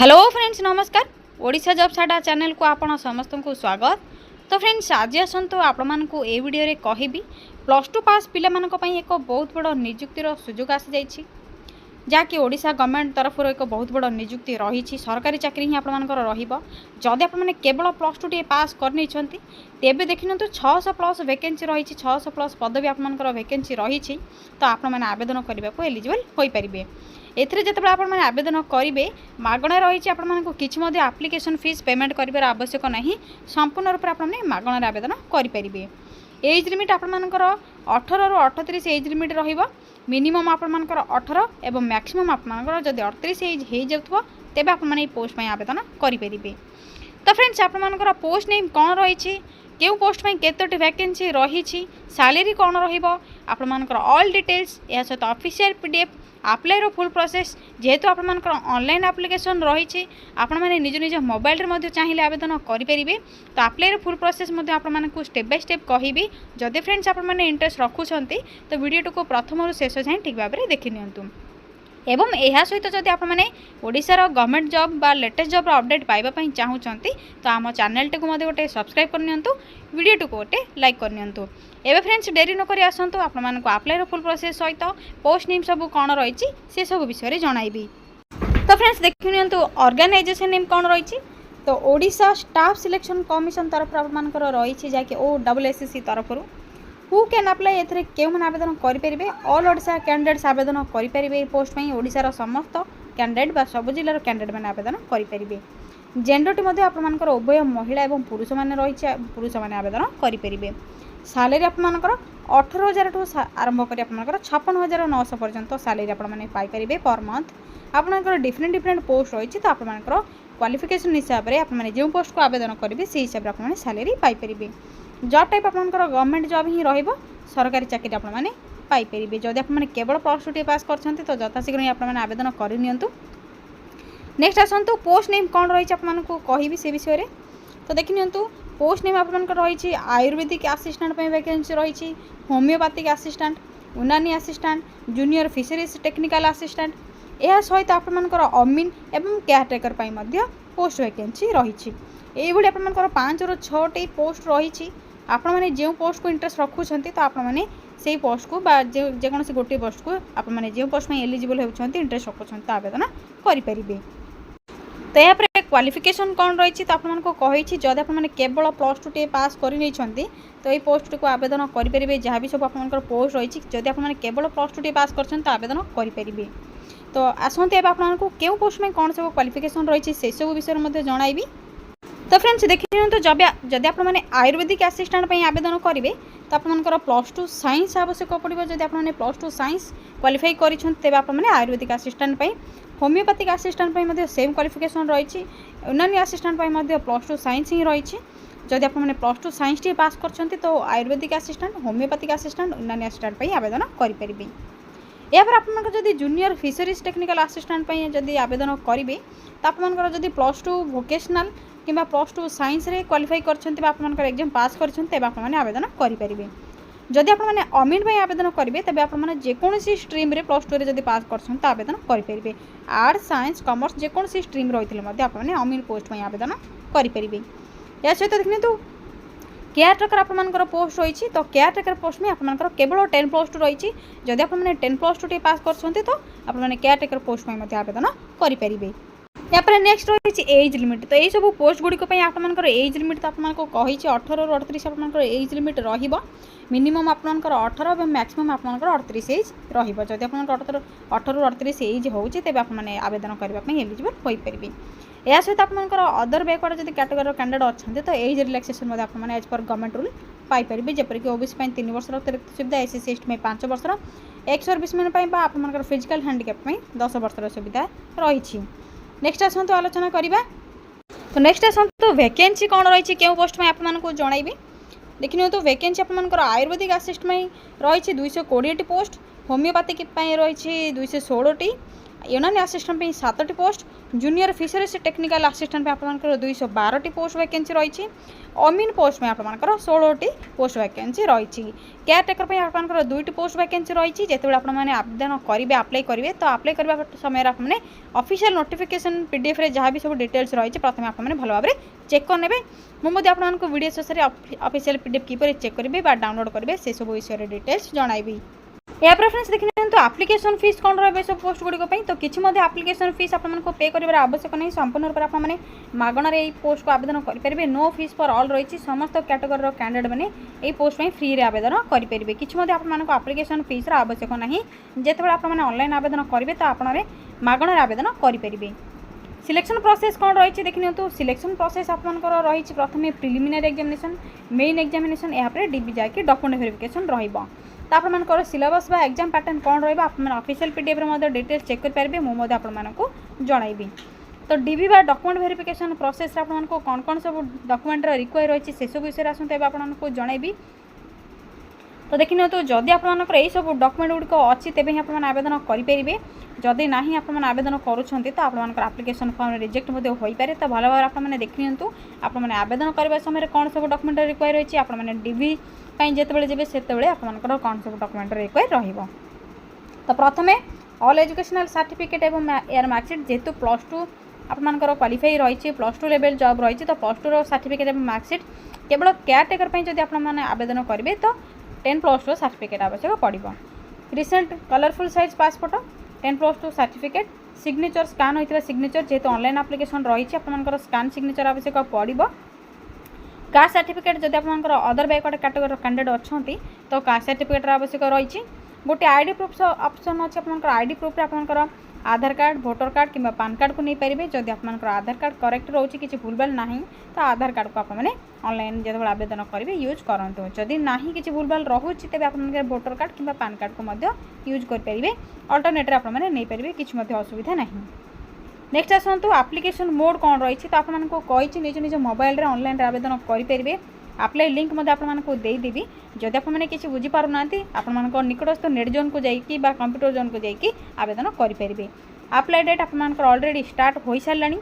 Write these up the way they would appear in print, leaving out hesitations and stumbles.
Hello friends नमस्कार। Odisha job साडा channel को आपण समस्त को स्वागत। तो फ्रेंड्स आज आसतु आपण ए वीडियो रे कहबी +2 पास पिला मानक पई एक बहुत बड़ नियुक्तिर सुजोग आसी जाइछि जहाँकि ओडिशा गवर्नमेंट तरफ एक बहुत बड़ नियुक्ति रही सरकारी चाकरी ही आपर जदि आपने केवल +2 टी पास करनी तेबे देखिन 600+ वैकेंसी रही 600+ पदवी आपर वैकेंसी रही तो आपने आवेदन करने को एलिजिबल हो पारे। एथिरे जतबे आपण माने आवेदन करिवे मागणा रही आपको किछि मध्ये एप्लिकेशन फीस पेमेंट करिवार आवश्यक नहीं, संपूर्ण रूप आपण माने मागणा आवेदन करि परिबे। एज लिमिट आपण मानकर 18 रु 38 एज लिमिट रहिबो। मिनिमम आपण मानकर 18 एवं मैक्सिमम आपण मानकर जदि 38 एज हे जाउथबो तेबे आपण माने पोस्ट पय आवेदन करि परिबे। तो फ्रेंड्स आपण मानकर पोस्ट नेम कोन रही केउ पोस्ट में केतोटी वैकेंसी रही सैलरी कौन रपर ऑल डिटेल्स या सहित official PDF apply full process जेहेतु आपर ऑनलाइन एप्लिकेशन रही आपने निज निज मोबाइल चाहिए आवेदन करेंगे। तो अप्लाई फुल प्रोसेस आपको स्टेप बाय स्टेप कहबी। जदि फ्रेंड्स आपने इंटरेस्ट रखुंट तो वीडियो को प्रथम शेष जाए ठीक भाव में देखि नियंतु। एवं यह सहित जदि आपने ओडिशार गवर्नमेंट जॉब बा लेटेस्ट जॉब अपडेट पाइबापी चाहूँगी तो आम चैनल टी गोटे सब्सक्राइब करनी वीडियो टी गोटे लाइक करनी। एवं फ्रेंड्स डेरी नक आसतु आपको अप्लाई फुल प्रोसेस सहित पोस्ट नेम सब कौन रही से सब विषय जनइबी। तो फ्रेंड्स देखि ऑर्गेनाइजेशन नेम कौन रही तो ओडिशा स्टाफ सिलेक्शन कमिशन तरफ आपर रही जहाँकि OSSC तरफ हु कैन अप्लाई एथरे केउ मन आवेदन करेंगे। ऑल ओडिशा कैंडिडेट्स आवेदन करेंगे पोस्ट में ओडिशार समस्त कैंडिडेट बा सब जिलार कैंडिडेट मैंने आवेदन करेंगे। जेंडरटी आपर उभय महिला और पुरुष मैंने रही पुरुष मैंने आवेदन करेंगे। सैलरी आपर 18,000 ठूँ आरंभ कर 56,900 पर्यंत सैलरी आपरे पर मंथ। आपंकर डिफरेंट डिफरेंट पोस्ट रही तो आपर क्वालिफिकेशन हिसाब से आपने जो पोस्ट को आवेदन करेंगे से हिसाब से आप सैलरी पाइपर। जॉब टाइप आपंकर गवर्नमेंट जॉब ही रहिबो सरकारी चाकरी आपने पाइपर। जदि आपने केवल +2 टी पास करछन्ते तो यथाशीघ्र ही आपने आवेदन कर नियंतु। नेक्स्ट आसतु पोस्ट नेम कौन रही आपको कहबी से विषय में। तो देखि नियंतु पोस्ट नेम आपंकर रही आयुर्वेदिक असिस्टेंट वैकेंसी रही, होमियोपैथिक असिस्टेंट, यूनानी assistant, junior fisheries technical assistant यह सहित आपर अमीन एवं केयरटेकर पोस्ट वैकेंसी रही। ये आपर 5 ରୁ 6 पोस्ट रही आपण मैंने जो पोस्ट को इंटरेस्ट रखुंट तो आपने से पोस्ट को जेकोसी गोटे पोस्ट को आपने जो पोस्ट में एलिजिबल होती इंटरेस्ट रखुंट तो आवेदन करेंगे। तो यहाँ पर क्वालिफिकेशन कौन रही तो आपको कही जदि आपने केवल +2 टी पास कर तो ये पोस्ट को आवेदन करेंगे। जहाँ भी सब आप पोस्ट रही जदि आपने केवल +2 टी पास कर आवेदन करेंगे। तो आसते आपको क्यों पोस्ट में कौन सब क्वालिफिकेशन रही से सब विषय में जनइबी। तो फ्रेंड्स देखिए तो जब आपने आयुर्वेदिक असिस्टेंट आवेदन करेंगे तो आपंकर +2 साइंस आवश्यक पड़ो। जब आपने +2 साइंस क्वालिफाई कर Ayurvedic assistant homeopathic assistant same qualification रही, यूनानी असिस्टेंट +2 साइंस ही रही। जदि आपने +2 साइंस टी पास कर तो आयुर्वेदिक असिस्टेंट होमियोपैथिक असिस्टेंट यूनानी असिस्टेंट आवेदन करेंगे। या फिर आप जदि जूनियर फिशरीज टेक्निकल असिस्टेंट जदि आवेदन करेंगे तो आपंकर जदि +2 वोकेशनल कि +2 साइंस रे क्वालिफाई कर एग्जाम पास करने आवेदन करेंगे। जदि आपने अमीन आवेदन करेंगे तेज आपने जेकोसी स्ट्रीम रे +2 रे जदि पास कर आवेदन करेंगे। आर्ट्स साइंस कॉमर्स जेकोसी स्ट्रीम रही आपने अमीन पोस्ट आवेदन करेंगे। या सहित देखिए तो केयरटेकर आपर पोस्ट रही तो केयरटेकर पोस्ट में आपर केवल 10+2 रही। जदि आपने 10+2 टी पास कर तो आपने केयरटेकर पोस्ट में आवेदन करेंगे। या पर नेक्स्ट रही एज लिमिट। तो यही सब पोस्ट गुड़िक आपर एज लिमिट तो आपको कही 18 ରୁ 38 आपर एज लिमिट रहिबो। मिनिमम आपर 18 और मैक्सिमम आपर 38 एज रहिबो। जदि आपर 18 ରୁ 38 एज होउची तेबे आपने आवेदन करबा एलिजिबल होई परिबे। या सहित आपर अदर बैकवर्ड जदि कैटेगरी कैंडिडेट अच्छा तो एज रिलैक्सेशन आपने एज पर गवर्नमेंट रूल पाइपर। जपरिक ओबीसी 3 वर्ष अतिरिक्त सुविधा, SC ST 5 वर्ष, एक्स सर्विसमैन आप फिजिकल हैंडिकैप 10 वर्ष सुविधा रही। नेक्स्ट आसतु आलोचना करवा। तो नेक्स्ट आसतु वैकेंसी कौन रही क्यों पोस्ट में आपको जनइबी। देखिए तो वैकेंसी आपर आयुर्वेदिक असिस्ट में रही 220 टी पोस्ट, होमियोपैथिक रही 216 टी, यूनानी आसिस्टेंट 7टी post, junior fisheries technical assistant आप 212टी पोस्ट वैकेंसी रही। अमीन पोस्ट में आप 16टी पोस्ट वैकेंसी रही। केयरटेकर आप 2टी पोस्ट वैकेंसी रही। जिते आप आवेदन करेंगे अप्लाई करेंगे तो अप्लाई करने समय आपने ऑफिशियल नोटिफिकेशन पीडीएफ रे जहाँ भी सब डिटेल्स रही प्रथम आपने भल भाव चेक करने। मुझे आपको वीडियो शेष में ऑफिशियल पीडीएफ किपर चेक करेंगे डाउनलोड करेंगे से सब विषय डिटेल्स जनइबी। या फ्रेंड्स देखिए तो आप्लिकेशन फीस कौन रही सब पोस्ट गुड़िक तो किसी आप्लिकेशन फीस आपको पे कर आवश्यक नहीं। संपूर्ण रूप से आपने मागणार ये पोस्ट को आवेदन करेंगे। नो फीस फॉर ऑल रही। समस्त कैटेगोरी कैंडिडेट मैंने ये पोस्ट में फ्री रे आवेदन करेंगे। किसी आपको आप्लिकेशन फीस आवश्यक नहीं। जितेबाला आपने ऑनलाइन आवेदन करेंगे तो आपने मागणार आवेदन करेंगे। सिलेक्शन प्रोसेस कौन रही देखिए तो सिलेक्शन प्रोसेस आपंकर रही प्रथम प्रिलिमिनारी एग्जामिनेशन, मेन एग्जामिनेशन, यहाँ डीबी जाकि डॉक्यूमेंट वेरिफिकेशन रहा। तो आपंकर सिलेबस बा एग्जाम पैटर्न कौन रहा आप ऑफिशियल पीडीएफ रे डिटेल्स चेक करेंगे। मुझे आपको जनइबी। तो डीबी बा डॉक्यूमेंट वेरिफिकेशन प्रोसेस आपको कौन कौन सब डॉक्यूमेंट रिक्वायर रही से सब विषय आसते आपको जनइबी। तो देखिए तो जदि आपंकर यही सब डॉक्यूमेंट गुड़िक अच्छी तेज ही आप आवेदन करेंगे। जदि ना आप आवेदन करुँच तो आपंकर आप्लिकेशन फॉर्म रिजेक्ट हो पारे। तो भल भाव आपने देखिए आपने आवेदन करने समय कौन सब डॉक्यूमेंट रिक्वायर रही आपने डीबी जिते जब से आपंकर कौन सब डॉक्यूमेंट रिक्वायर रहा। तो प्रथमे ऑल एजुकेशनल सर्टिफिकेट एवं यार मार्कशीट जेहेतु +2 आपंकर क्वालिफाई रही +2 लेवल जॉब रही तो +2 सर्टिफिकेट एवं मार्कशीट केवल केयरटेकर जब आपने आवेदन करेंगे तो 10+2 सर्टिफिकेट आवश्यक पड़ो। Recent colourful size passport 10+2 certificate, signature scan होता सिग्नेचर जेहेतु ऑनलाइन एप्लिकेशन रही आपंकर स्कान सिग्नेचर आवश्यक पड़ो। कास्ट सर्टिफिकेट जब आपंकर अदर बैकवर्ड कैटेगरी कैंडिडेट अच्छा तो कास्ट सर्टिफिकेट आवश्यक रही। गोटे आईडी प्रूफ ऑप्शन अच्छे आपंकर आईडी प्रूफ आपंकर आधार कार्ड, भोटर कार्ड कि पान कार्ड को नहीं पारे। जब आपंकर आधार कार्ड करेक्ट रोचे किसी भूलभाल ना तो आधार कार्ड को आपने ऑनलाइन जो आवेदन करेंगे यूज करूँ। जदि ना कि भूलभाल रोचे तेज आप भोटर कार्ड कि पान कार्ड को यूज करेंगे। अल्टरनेटिव आपने नहीं पारे किसी असुविधा ना। नेक्स्ट आसतु आप्लिकेशन मोड कौन रही तो आपको कही निज निज मोबाइल रे ऑनलाइन आवेदन करेंगे। अप्लाई लिंक आपको देदेवी। जदि आपने किसी बुझीपार ना आप निकटस्थ नेट जोन को जाकि कंप्यूटर जोन को जाकि आवेदन करेंगे। अप्लाई डेट आपंकर ऑलरेडी स्टार्ट हो सारे।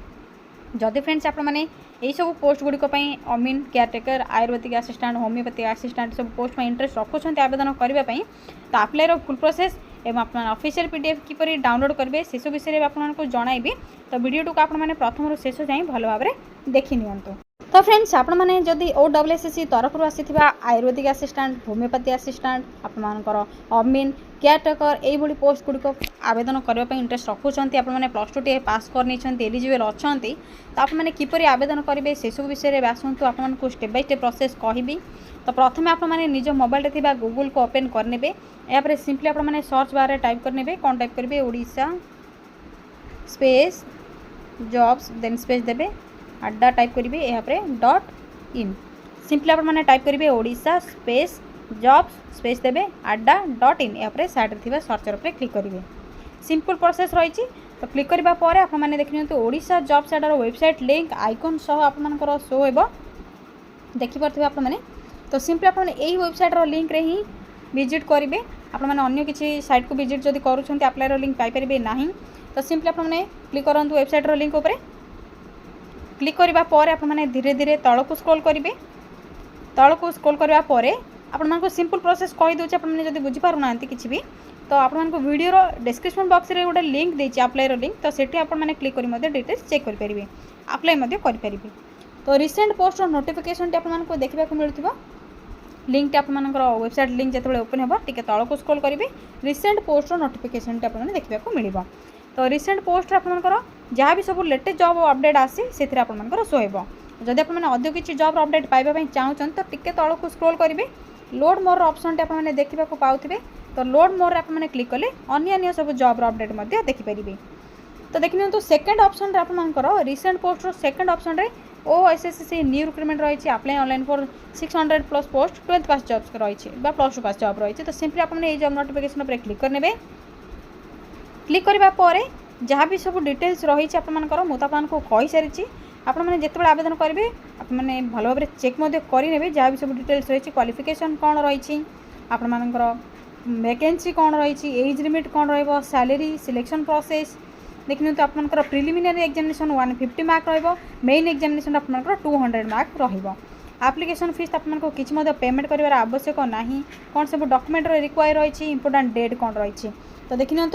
जदि फ्रेंड्स आपने यही सब पोस्ट गुड़िक अमीन, caretaker, ayurvedic assistant, homeopathic assistant सब पोस्ट में इंटरेस्ट रखुंट आवेदन करने तो अप्लाईर फुल प्रोसेस एवं आप ऑफिशियल पीडीएफ किपर डाउनलोड करेंगे से सब विषय में आपको जनइबी। तो वीडियो को आपने प्रथम शेष जाए भल भाव देखि नियंतु। तो फ्रेंड्स आपने जदि OSSC तरफ आसी आयुर्वेदिक आसिस्टेंट, होमियोपैथी आसिस्टेंट, आपंकर अमीन, केयरटेकर यही पोस्ट गुड़िक आवेदन करने इंटरेस्ट रखुंट आपने +2 टी पास कर एलिजिबल अच्छा तो आपने किपर आवेदन करेंगे से सब विषय में आसतु आपको स्टेप बाय स्टेप प्रोसेस कहबी। तो प्रथम आपने निज मोबाइल रे गूगल को ओपन करने या सिंपली आपने सर्च बार टाइप करने कौन टाइप करेंगे Odisha space jobs then space देवे अड्डा टाइप करेंगे यहाँ .in सिंपली आपने टाइप करेंगे ओडिशा स्पेस जॉब्स स्पेस देवे अड्डा .in यहाँ साइड सर्चर पर क्लिक करेंगे। सिंपल प्रोसेस रही। तो क्लिक करने पर आपने देखिए तो Odisha job cider website link icon सह आपंकर शो हो देखिपे आपने। तो सिंपली आपने यही वेबसाइटर लिंक रे ही विजिट करेंगे। आपने अन्य किसी साइट को विजिट जब करुँच अप्लाईर लिंक पाइपर ना तो सिंपली आपने क्लिक करूँ वेबसाइटर लिंक उपर। क्लिक करने पर आपने धीरे धीरे तलक स्क्रॉल करेंगे। तलक स्क्रॉल करने पर आपको सिंपल प्रोसेस कहीदे आपने जब बुझीपार ना कि भी तो आपको वीडियो डिस्क्रिप्शन बॉक्स रे गोटे लिंक देती अप्लाईर लिंक तो सेठी आपने क्लिक कर डिटेल्स चेक करेंगे अप्लाई करेंगे। तो रिसेंट पोस्ट नोटिफिकेशन आपको देखा मिलूँ लिंक आपंकर वेबसाइट लिंक जो ओपन हो टे तलक स्क्रॉल करेंगे रिसेंट पोस्ट नोटिफिकेशन आपने देखा मिल। तो रिसेंट पोस्ट आपंकर जहाँ भी सब लेटेस्ट जॉब अपडेट आसी से आपंकर शो हो। जदि आपने अधिक किसी जॉब अपडेट पाइबा चाहूँ तो टिके तलक स्क्रॉल करेंगे लोड मोर ऑप्शन आपने देखा पाथे। तो लोड मोर आपने क्लिक कले अन्य सब जॉब अपडेट देखिपारे। तो देखिए तो सेकेंड ऑप्शन आपंकर रिसेंट पोस्ट सेकेंड ऑप्शन रे OSSC न्यू रिक्रुटमेंट रही apply online for 600+ post 12th pass jobs रही +2 पास जॉब रही। तो सिंपली आपने ये जॉब नोटिफिकेशन पर क्लिक करने। क्लिक करने जहाँ भी सब डिटेल्स रही आपंकर मुझे आपको कही सारी आपने जिते आवेदन करेंगे आपने भल भाव चेक करेंगे जहाँ भी सब डिटेल्स रही क्वालिफिकेशन कौन रही आपंकर वैकेंसी कौन रही एज लिमिट कौन रही सैलरी सिलेक्शन प्रोसेस देखिए तो आपंकर प्रिलिमिनारी एग्जामिनेशन 150 मार्क रहिबो मेन एग्जामिनेशन आपंकर 200 मार्क रहिबो एप्लिकेशन फीस आपको किसी पेमेंट कर आवश्यक ना कौन सब डॉक्यूमेंट रिक्वायर रही इंपोर्टेंट डेट कौन रही तो देखिए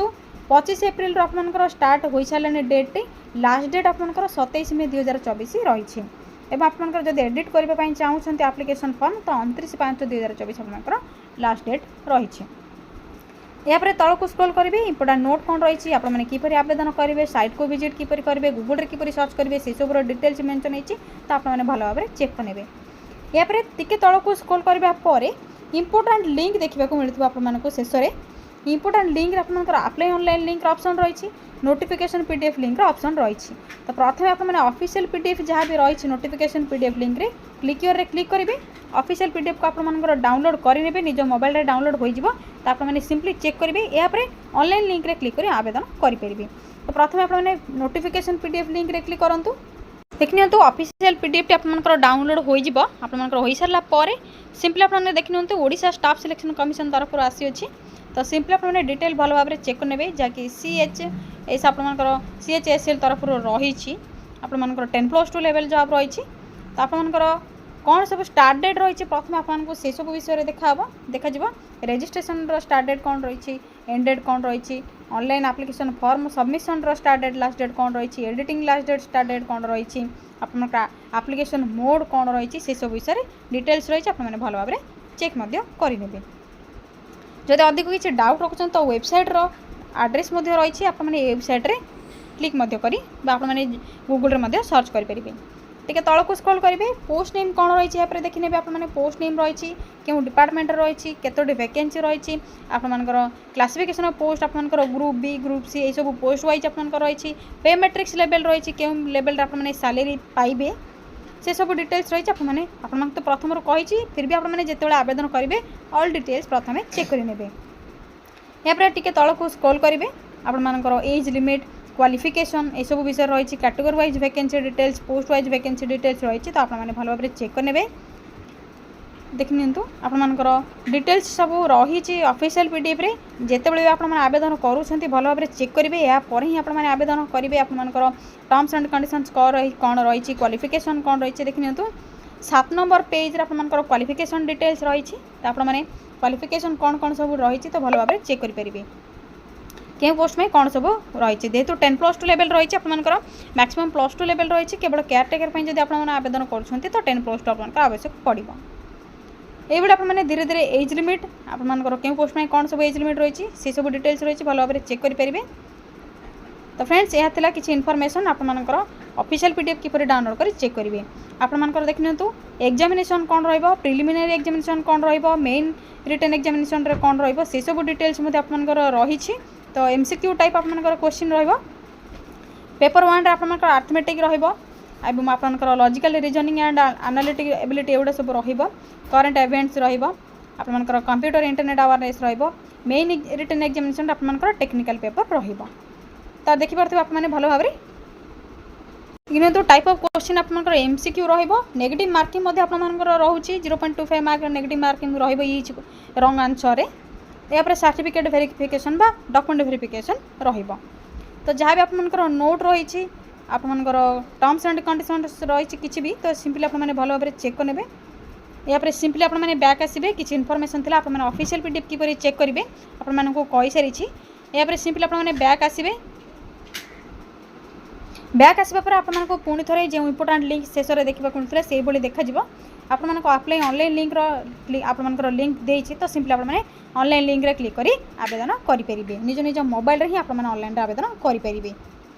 25 एप्रिल आपंकर स्टार्ट हो सारे डेट लास्ट डेट आपंकर 27 मे 2024 रही एवं आपंकर जब एडिट करने चाहते एप्लिकेशन फॉर्म तो 29/5/2024 आपंकर लास्ट डेट रही यापर तल को स्क्रॉल करेंगे इंपोर्टेंट नोट कौन रही आपने किपर आवेदन करेंगे साइट को विजिट किपर करेंगे गूगल रे किपर सर्च करेंगे से सब डिटेल्स मेंशन होती तो आपने भल भाव चेक करेंगे यापर टिके तल को स्क्रॉल करने इंपोर्टेंट लिंक देखा मिलूँ आपको शेष में इंपोर्टेंट लिंक आपंकर अप्लाई ऑनलाइन लिंक ऑप्शन रही नोटिफिकेशन पीडीएफ लिंक ऑप्शन रही तो प्रथम आपने ऑफिशियल पीडीएफ जहाँ भी रही नोटिफिकेशन पीडीएफ लिंक रे क्लिक करेंगे ऑफिशियल पीडीएफ को आपंकर डाउनलोड करेंगे निज मोबाइल रे डाउनलोड हो तो आपने सिंपली चेक करेंगे यापर ऑनलाइन लिंक रे क्लिक कर आवेदन करेंगे तो प्रथम आपने नोटिफिकेशन पीडीएफ लिंक रे क्लिक करूँ देखिए ऑफिशियल पीडीएफ आपंकर डाउनलोड हो सारापर सिंपली आपने देखिए ओडिशा स्टाफ सिलेक्शन कमिशन तरफ आसी अच्छी तो सिंपली आपने डिटेल भल भाव चेक करेंगे जहाँकि CHS आपंकर CHSL तरफ रही आपर 10+2 लेवल जॉब रही तो आपंकर कौन सब स्टार्ट डेट रही प्रथम आपको से सब विषय देखा रजिस्ट्रेशन स्टार्ट डेट कौन रही एंड डेट कौन रही online application form submission last date कौन रही editing last date start date कौन रही आपंकर एप्लिकेशन मोड कौन रही से सब विषय डिटेल्स रही आपने भल भाव चेक करेंगे जब अधिक किसी डाउट रखुन तो वेबसाइट आड्रेस रही आपने वेबसाइट रे क्लिक करी आपने गूगल रे सर्च करेंगे टे तल को स्क्रॉल करेंगे पोस्ट नेम कौन रही है देखने आपने पोस्ट नेम रही क्यों डिपार्टमेंट रही केतोटी वैकेंसी रही आपंकर क्लासिफिकेशन पोस्ट आपंकर ग्रुप बी ग्रुप सी यह सब पोस्ट वाइज आपंकर रही पे मैट्रिक्स लेवल रही क्यों लेवल आपने सैलरी पाइबे से सब डिटेल्स रही आपने तो प्रथम कही फिर भी आपने जिते आवेदन करेंगे ऑल डिटेल्स प्रथम चेक करेंगे यापर टी तल को स्क्रॉल करेंगे आपंकर एज लिमिट क्वालिफिकेशन ये सब विषय रही category wise vacancy details post wise vacancy details रही तो आपने भल भाव चेक करेंगे देखिए आपर डिटेल्स सब रही ऑफिशियल पीडीएफ रे जितेबाला आपने आवेदन करुँच भल भाव चेक करेंगे यापर ही आपने आवेदन करेंगे आपर टर्म्स एंड कंडीशंस कौन रही क्वालिफिकेशन कौन रही देखिए 7 नंबर पेज आपंकर क्वालिफिकेशन डिटेल्स रही तो आपने क्वालिफिकेशन कौन कौन सब रही तो भल भाव चेक करेंगे क्यों पोस्ट में कौन सब रही जेहेतु 10+2 लेवल रही आपंकर मैक्सिमम +2 लेवल रही केवल केयरटेकर जब आप आवेदन करुँच तो 10+2 आपंकर आवश्यक पड़ो ये आपने धीरे धीरे एज लिमिट आपंकर क्यों पोस्ट में कौन सब एज लिमिट रही से सब डिटेल्स रही भल भाव चेक करेंगे तो फ्रेंड्स यह था किसी इनफॉरमेशन आपंकर ऑफिशियल पीडीएफ किपर डाउनलोड कर चेक करेंगे आपंकर देखिए एग्जामिनेशन कौन रहिबो प्रिलिमिनारी एग्जामिनेशन कौन रहिबो मेन रिटन एग्जामिनेशन रे कौन रहिबो से सब डिटेल्स आपंकर रही तो MCQ टाइप आपंकर क्वेश्चन रहिबो पेपर 1 रे आपंकर अर्थमेटिक रहिबो एवं आपंकर logical reasoning and analytic ability एगुड़ा सब रहिबो करंट इवेंट्स रहिबो आपंकर कंप्यूटर इंटरनेट अवेयरनेस रहिबो मेन रिटन एग्जामिनेशन आपंकर टेक्निकल पेपर रहिबो तो देखि पारथि आपने भल भाव इन तो टाइप ऑफ क्वेश्चन आपंकर MCQ रहिबो नेगेटिव मार्किंग आपंकर रोचे 0.25 मार्क नेगेटिव मार्किंग रहिबो रॉन्ग आंसर रे यापर सर्टिफिकेट वेरिफिकेशन बा डॉक्यूमेंट वेरिफिकेशन रहिबो तो जहाँ भी आपंकर नोट रही आपंकर टर्म्स एंड कंडीशंस रही किसी भी तो सिंपली आपने भल भाव चेक करेंगे यापर सिंपली आपने बैक आसबे किसी इनफॉरमेशन थी आपने ऑफिशियल पीडीएफ किपर चेक करेंगे आपको कही सारी यापर सिंपली आपने बैक आसबे बैक आसवा पर आपको पुणी थे जो इंपोर्टेंट लिंक शेष में देखा मिलता है से देखा आपको अप्लाई ऑनलाइन लिंक आपंकर लिंक देती तो सिंपली आपने ऑनलाइन लिंक रे क्लिक करी आवेदन करेंगे निज निज मोबाइल ही आपने ऑनलाइन आवेदन करेंगे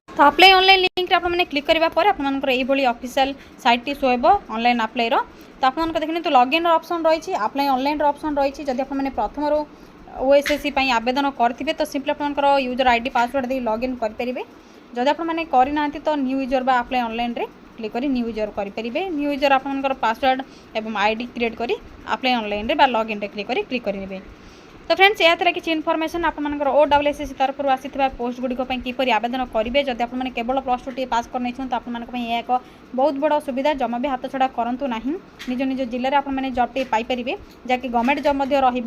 तो अप्लाई ऑनलाइन लिंक आपने क्लिक करापर आपंकर ये ऑफिशियल साइट शो हो ऑनलाइन अप्लाई तो आप देखने तो लॉगिन ऑप्शन रही अप्लाई ऑनलाइन ऑप्शन रही जब आपने प्रथम OSSC आवेदन करेंगे तो सिंपली आपंकर यूजर आईडी पासवर्ड दे लॉगिन करेंगे जदि आपने करना तो न्यू यूजर बा अप्लाई ऑनलाइन रे क्लिक करी न्यू यूजर करेंगे न्यू यूजर आपंकर पासवर्ड एवं आईडी क्रिएट करी अप्लाई ऑनलाइन रे बा लॉगिन रे क्लिक करेंगे तो फ्रेंड्स यह था किसी इनफॉरमेशन आपंकर OSSC तरफ आसी पोस्ट गुड़िक किपर आवेदन करेंगे जब आपने केवल +2 टी पास कर तो आपको एक बहुत बड़ सुविधा जमा भी हाथ छड़ा करूँ ना निज निज जिले में आपने जॉब टे पाइपर जहाँकि गवर्नमेंट जॉब रही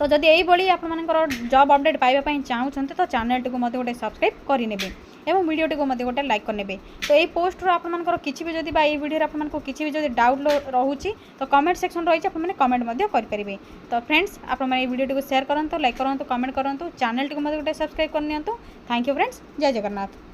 तो जदि यही आपर जॉब अपडेट पाइबा चाहूँगी तो चैनल टी गोटे सब्सक्राइब करेंगे एवं वीडियो टी गोटे लाइक करने। तो यही पोस्ट आपर किसी भी जब वीडियो आपको किसी भी जब डाउट रोचे तो कमेंट सेक्शन रही है कमेंट करेंगे। तो फ्रेंड्स आप वीडियो टी शेयर करूँ, लाइक करूँ, कमेंट करूँ, चैनल टी गोटे सब्सक्राइब करनी। थैंक यू फ्रेंड्स, जय जगन्नाथ।